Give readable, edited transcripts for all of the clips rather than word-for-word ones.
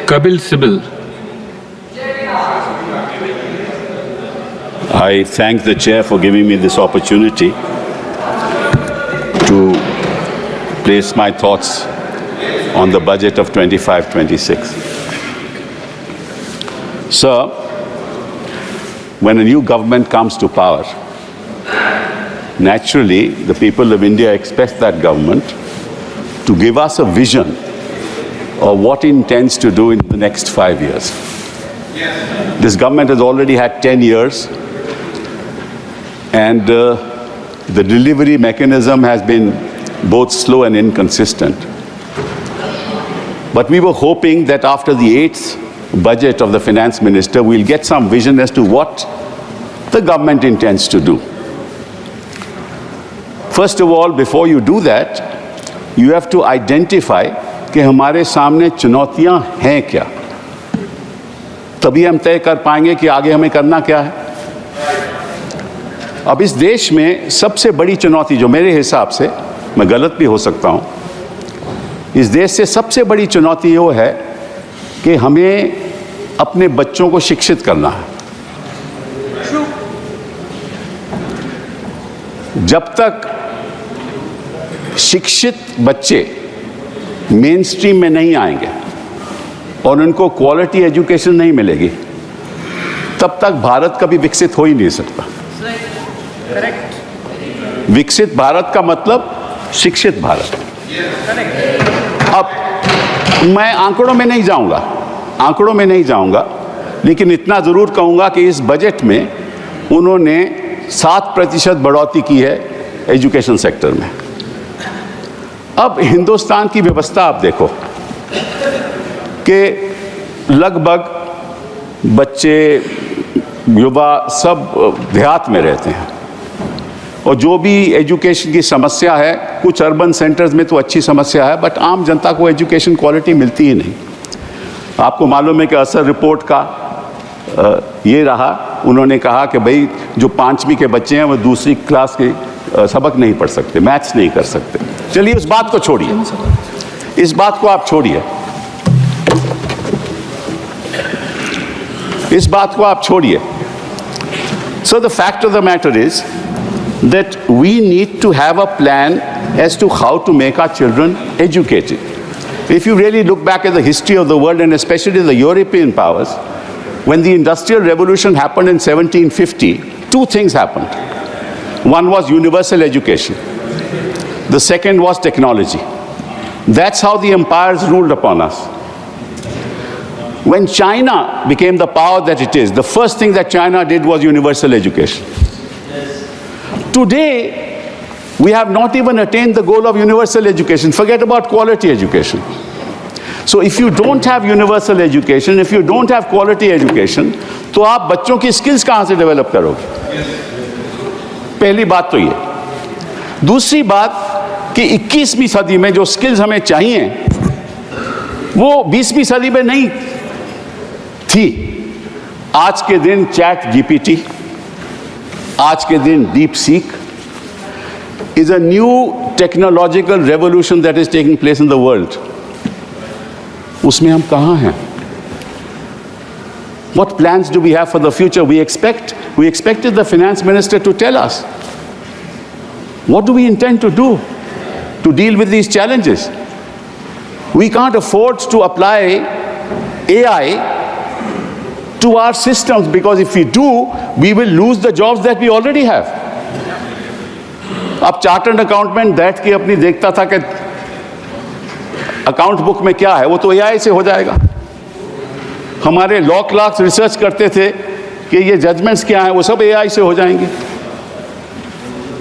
Kapil Sibal. I thank the chair for giving me this opportunity to place my thoughts on the budget of 25-26. Sir, when a new government comes to power, naturally the people of India expect that government to give us a vision of what it intends to do in the next 5 years. This government has already had 10 years, and the delivery mechanism has been both slow and inconsistent. But we were hoping that after the 8th budget of the finance minister, we'll get some vision as to what the government intends to do. First of all, before you do that, you have to identify कि हमारे सामने चुनौतियां हैं क्या, तभी हम तय कर पाएंगे कि आगे हमें करना क्या है। अब इस देश में सबसे बड़ी चुनौती, जो मेरे हिसाब से, मैं गलत भी हो सकता हूं, इस देश से सबसे बड़ी चुनौती वो है कि हमें अपने बच्चों को शिक्षित करना है। जब तक शिक्षित बच्चे मेन स्ट्रीम में नहीं आएंगे और उनको क्वालिटी एजुकेशन नहीं मिलेगी, तब तक भारत कभी विकसित हो ही नहीं सकता। विकसित भारत का मतलब शिक्षित भारत। अब मैं आंकड़ों में नहीं जाऊंगा, लेकिन इतना जरूर कहूंगा कि इस बजट में उन्होंने 7% बढ़ोतरी की है एजुकेशन सेक्टर में। अब हिंदुस्तान की व्यवस्था आप देखो कि लगभग बच्चे, युवा सब देहात में रहते हैं, और जो भी एजुकेशन की समस्या है, कुछ अर्बन सेंटर्स में तो अच्छी समस्या है, बट आम जनता को एजुकेशन क्वालिटी मिलती ही नहीं। आपको मालूम है कि असर रिपोर्ट का ये रहा, उन्होंने कहा कि भाई जो 5वीं के बच्चे हैं वो दूसरी क्लास के सबक नहीं पढ़ सकते, मैथ्स नहीं कर सकते। चलिए उस बात को छोड़िए, इस बात को आप छोड़िए, इस बात को आप छोड़िए। So the fact of the matter is that we need to have a plan as to how to make our children educated. If you really look back at the history of the world, and especially the European powers, when the Industrial Revolution happened in 1750, two things happened. One was universal education. The second was technology. That's how the empires ruled upon us. When China became the power that it is, the first thing that China did was universal education. Today, we have not even attained the goal of universal education. Forget about quality education. So if you don't have universal education, if you don't have quality education, तो आप बच्चों की skills कहाँ से develop करोगे? पहली बात तो ये। दूसरी बात कि 21वीं सदी में जो skills हमें चाहिए, वो 20वीं सदी में नहीं थी। आज के दिन चैट जीपीटी, आज के दिन deep seek is a new technological revolution that is taking place in the world. उसमें हम कहाँ हैं? What plans do we have for the future? We expected the finance minister to tell us. What do we intend to do to deal with these challenges? We can't afford to apply AI to our systems, because if we do, we will lose the jobs that we already have. अब chartered accountant बैठ के अपनी देखता था कि account book में क्या है, वो तो एआई से हो जाएगा। हमारे लॉ क्लर्क्स रिसर्च करते थे कि ये जजमेंट्स क्या हैं, वो सब एआई से हो जाएंगे।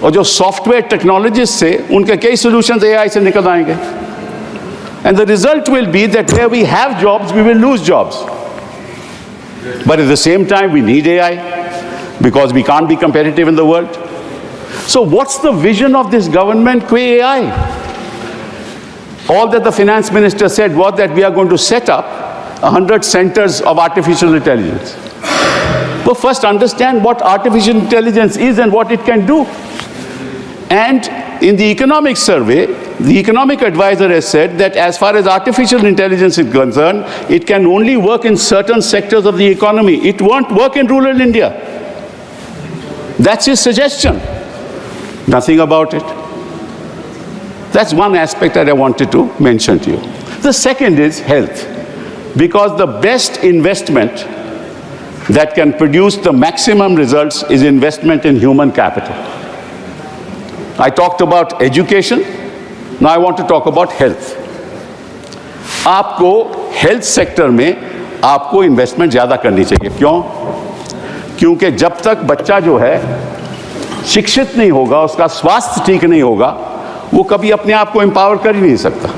और जो सॉफ्टवेयर टेक्नोलॉजिस्ट से, उनके कई सॉल्यूशंस एआई से निकल आएंगे। And the result will be that where we have jobs, we will lose jobs. But at the same time we need AI, because we can't be competitive in the world. So what's the vision of this government qua AI? All that the finance minister said was that we are going to set up 100 centers of artificial intelligence. But first understand what artificial intelligence is and what it can do. And in the economic survey, the economic advisor has said that as far as artificial intelligence is concerned, it can only work in certain sectors of the economy. It won't work in rural India. That's his suggestion. Nothing about it. That's one aspect that I wanted to mention to you. The second is health, because the best investment that can produce the maximum results is investment in human capital. I talked about education. Now I want to talk about health. आपको health sector में आपको investment ज़्यादा करनी चाहिए. क्यों? क्योंकि जब तक बच्चा जो है शिक्षित नहीं होगा, उसका स्वास्थ्य ठीक नहीं होगा, वो कभी अपने आप को एम्पावर कर ही नहीं सकता.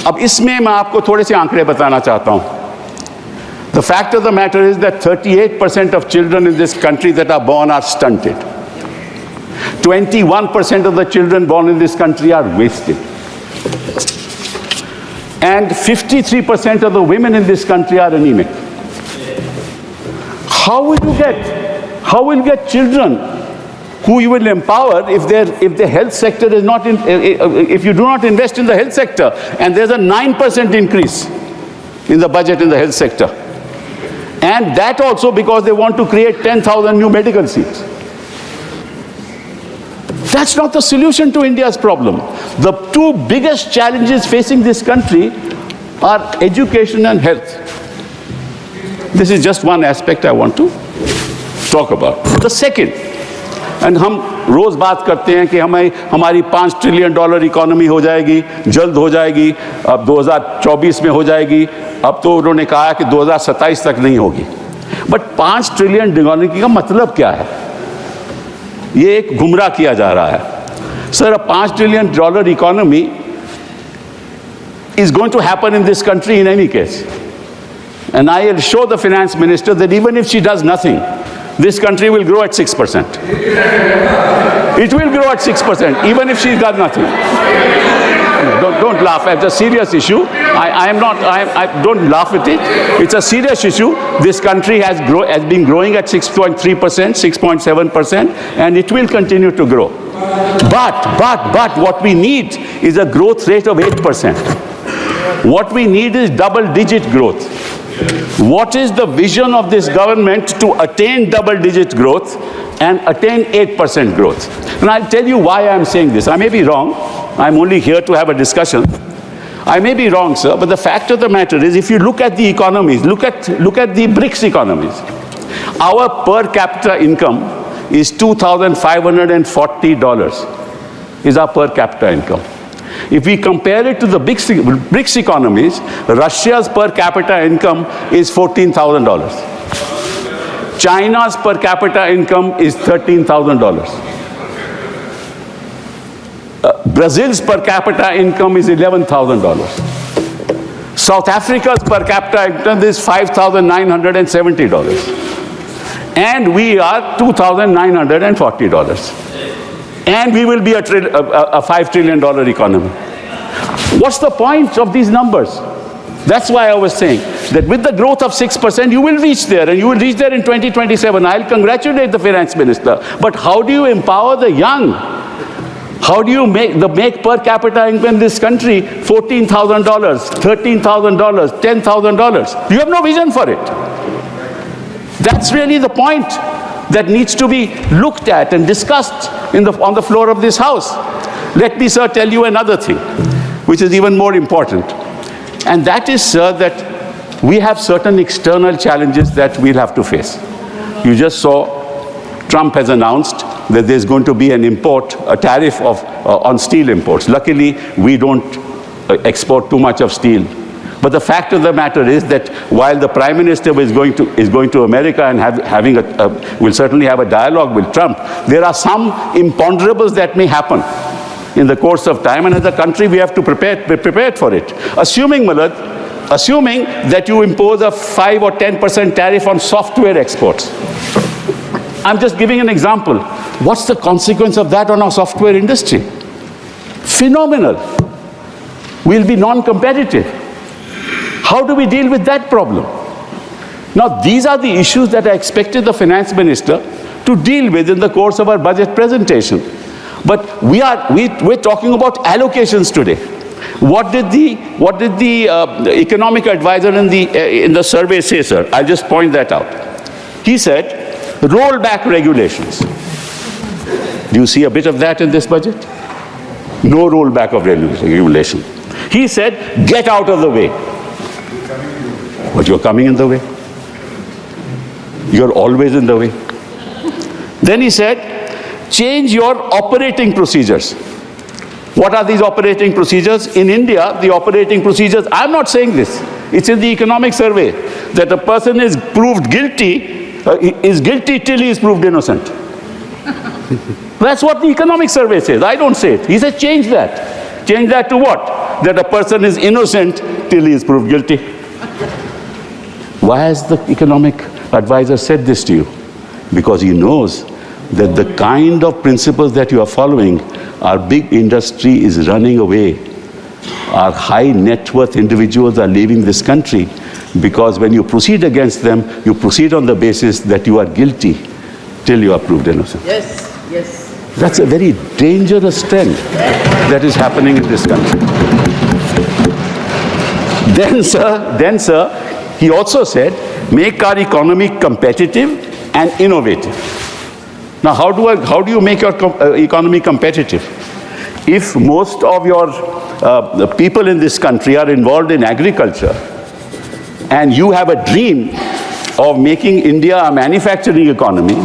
अब इसमें मैं आपको थोड़े से आंकड़े बताना चाहता हूँ. The fact of the matter is that 38% of children in this country that are born are stunted. 21% of the children born in this country are wasted. And 53% of the women in this country are anemic. How will you get children who you will empower if the health sector is not if you do not invest in the health sector? And there's a 9% increase in the budget in the health sector. And that also because they want to create 10,000 new medical seats. That's not the solution to India's problem. The two biggest challenges facing this country are education and health. This is just one aspect I want to talk about. The second, and हम रोज बात करते हैं कि हमारी $5 trillion economy हो जाएगी, जल्द हो जाएगी, अब 2024 में हो जाएगी. अब तो उन्होंने कहा कि 2027 तक नहीं होगी. बट 5 ट्रिलियन इकोनॉमी का मतलब क्या है? ये एक गुमराह किया जा रहा है. Sir, a $5 trillion economy is going to happen in this country in any case. And I will show the finance minister that even if she does nothing, this country will grow at 6%. It will grow at 6%, even if she's done nothing. Don't laugh. It's a serious issue. I don't laugh at it. It's a serious issue. This country has been growing at 6.3%, 6.7%, and it will continue to grow. But what we need is a growth rate of 8%. What we need is double-digit growth. What is the vision of this government to attain double-digit growth and attain 8% growth? And I'll tell you why I'm saying this. I may be wrong. I'm only here to have a discussion. I may be wrong, sir, but the fact of the matter is, if you look at the economies, look at the BRICS economies, our per capita income is $2,540 is our per capita income. If we compare it to the BRICS economies, Russia's per capita income is $14,000. China's per capita income is $13,000. Brazil's per capita income is $11,000. South Africa's per capita income is $5,970. And we are $2,940. And we will be a $5 trillion economy. What's the point of these numbers? That's why I was saying that with the growth of 6%, you will reach there, and you will reach there in 2027. I'll congratulate the finance minister. But how do you empower the young? How do you make per capita income in this country $14,000, $13,000, $10,000? You have no vision for it. That's really the point that needs to be looked at and discussed on the floor of this house. Let me, sir, tell you another thing, which is even more important. And that is, sir, that we have certain external challenges that we'll have to face. You just saw Trump has announced that there's going to be a tariff on steel imports. Luckily, we don't export too much of steel. But the fact of the matter is that while the Prime Minister is going to America and will certainly have a dialogue with Trump, there are some imponderables that may happen in the course of time, and as a country we have to be prepared for it. Assuming that you impose a 5 or 10% tariff on software exports. I'm just giving an example. What's the consequence of that on our software industry? Phenomenal. We'll be non-competitive. How do we deal with that problem? Now, these are the issues that I expected the finance minister to deal with in the course of our budget presentation. But we're talking about allocations today. What did the economic advisor in the survey say, sir? I'll just point that out. He said, roll back regulations. Do you see a bit of that in this budget? No rollback of regulation. He said, get out of the way. But you're coming in the way. You're always in the way. Then he said, change your operating procedures. What are these operating procedures? In India, the operating procedures, I'm not saying this, it's in the economic survey, that a person is proved guilty, is guilty till he is proved innocent. That's what the economic survey says. I don't say it. He says change that. Change that to what? That a person is innocent till he is proved guilty. Why has the economic advisor said this to you? Because he knows that the kind of principles that you are following, our big industry is running away. Our high net worth individuals are leaving this country because when you proceed against them, you proceed on the basis that you are guilty till you are proved innocent. Yes, yes. That's a very dangerous trend that is happening in this country. Then, sir, he also said, make our economy competitive and innovative. Now, how do you make your economy competitive? If most of your the people in this country are involved in agriculture, and you have a dream of making India a manufacturing economy,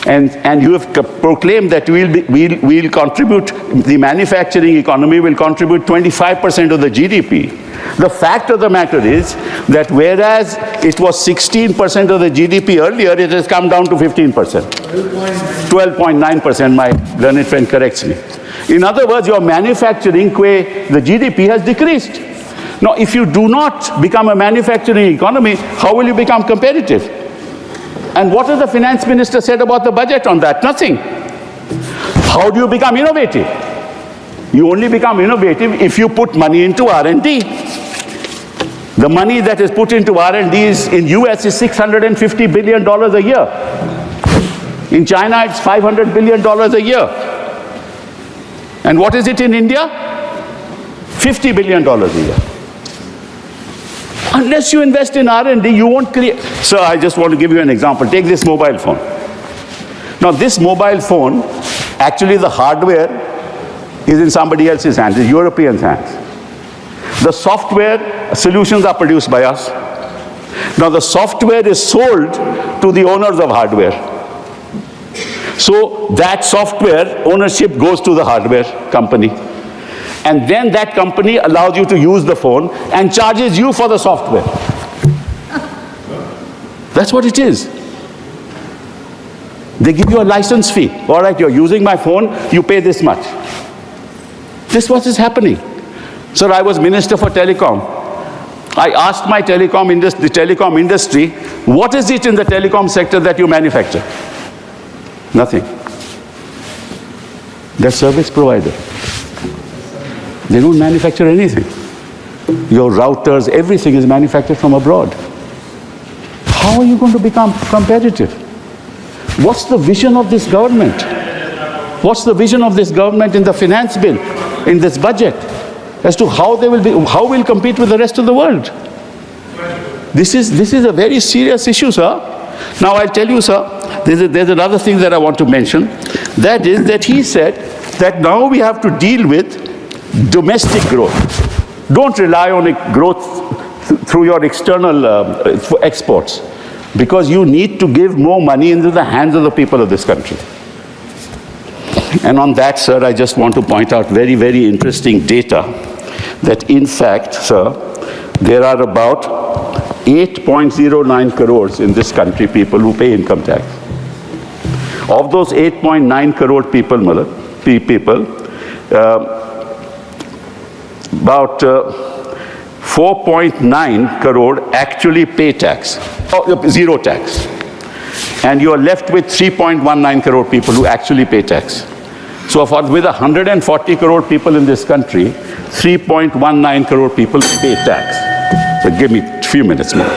and you have proclaimed that we'll contribute, the manufacturing economy will contribute 25% of the GDP. The fact of the matter is that whereas it was 16% of the GDP earlier, it has come down to 15%. 12.9%, my learned friend corrects me. In other words, your manufacturing, the GDP has decreased. Now, if you do not become a manufacturing economy, how will you become competitive? And what has the finance minister said about the budget on that? Nothing. How do you become innovative? You only become innovative if you put money into R&D. The money that is put into R&D in US is $650 billion a year. In China, it's $500 billion a year. And what is it in India? $50 billion a year. Unless you invest in R&D, you won't create. Sir, I just want to give you an example. Take this mobile phone. Now, this mobile phone, actually the hardware is in somebody else's hands, the Europeans' hands. The software solutions are produced by us. Now, the software is sold to the owners of hardware. So that software ownership goes to the hardware company. And then that company allows you to use the phone and charges you for the software. That's what it is. They give you a license fee. All right, you're using my phone, you pay this much. This is what is happening. Sir, I was Minister for Telecom. I asked my the telecom industry, what is it in the telecom sector that you manufacture? Nothing. They're service provider. They don't manufacture anything. Your routers, everything is manufactured from abroad. How are you going to become competitive? What's the vision of this government? What's the vision of this government in the finance bill, in this budget, as to how we'll compete with the rest of the world? This is a very serious issue, sir. Now I'll tell you, sir, there's another thing that I want to mention. That is that he said that now we have to deal with domestic growth. Don't rely on growth through your external exports, because you need to give more money into the hands of the people of this country. And on that, sir, I just want to point out very, very interesting data that in fact, sir, there are about 8.09 crores in this country people who pay income tax. Of those 8.9 crore people, about 4.9 crore actually pay tax, zero tax. And you are left with 3.19 crore people who actually pay tax. So with 140 crore people in this country, 3.19 crore people pay tax. So give me a few minutes more.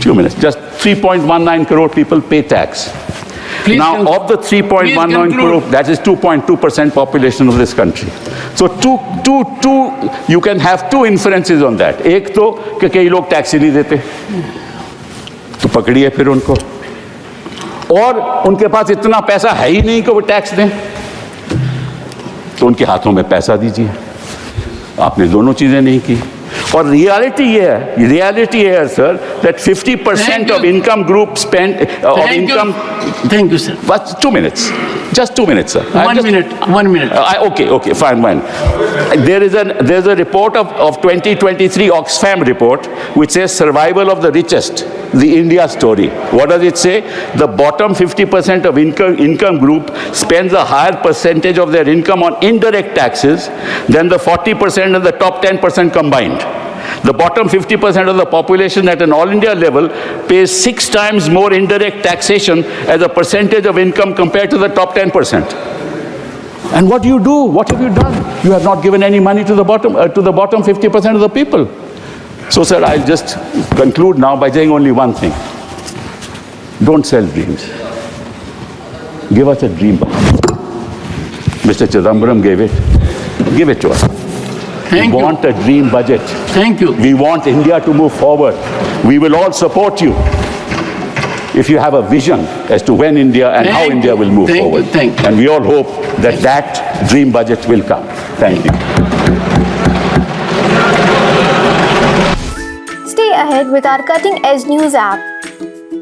Few minutes. Just 3.19 crore people pay tax. Please now, conclude. of the 3.19 Please crore, conclude. that is 2.2% population of this country. So, you can have two inferences on that. एक तो कि कई लोग tax ही नहीं देते, तो पकड़िए फिर उनको, और उनके पास इतना पैसा है ही नहीं कि वो टैक्स दें, तो उनके हाथों में पैसा दीजिए। आपने दोनों चीजें नहीं की। और रियलिटी है sir that 50% of income group spend of income. Thank you, sir. But 2 minutes, just 2 minutes, sir. 1 minute. Okay, fine. There's a report of 2023 Oxfam report which says survival of the richest, the India story. What does it say? The bottom 50% of income group spends a higher percentage of their income on indirect taxes than the 40% and the top 10% combined. The bottom 50% of the population at an all India level pays 6 times more indirect taxation as a percentage of income compared to the top 10%. And what do you do? What have you done? You have not given any money to the bottom 50% of the people. So, sir, I'll just conclude now by saying only one thing. Don't sell dreams. Give us a dream. Mr. Chidambaram gave it. Give it to us. Thank we you. want a dream budget. Thank you. We want India to move forward. We will all support you if you have a vision as to when India and how India will move forward. Thank you. And we all hope that that dream budget will come. Thank you. Stay ahead with our cutting-edge news app.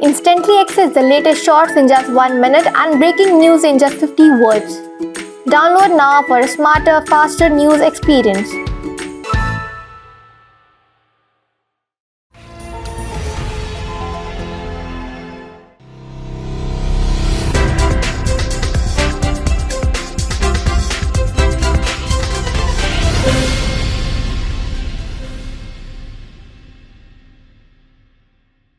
Instantly access the latest shorts in just 1 minute and breaking news in just 50 words. Download now for a smarter, faster news experience.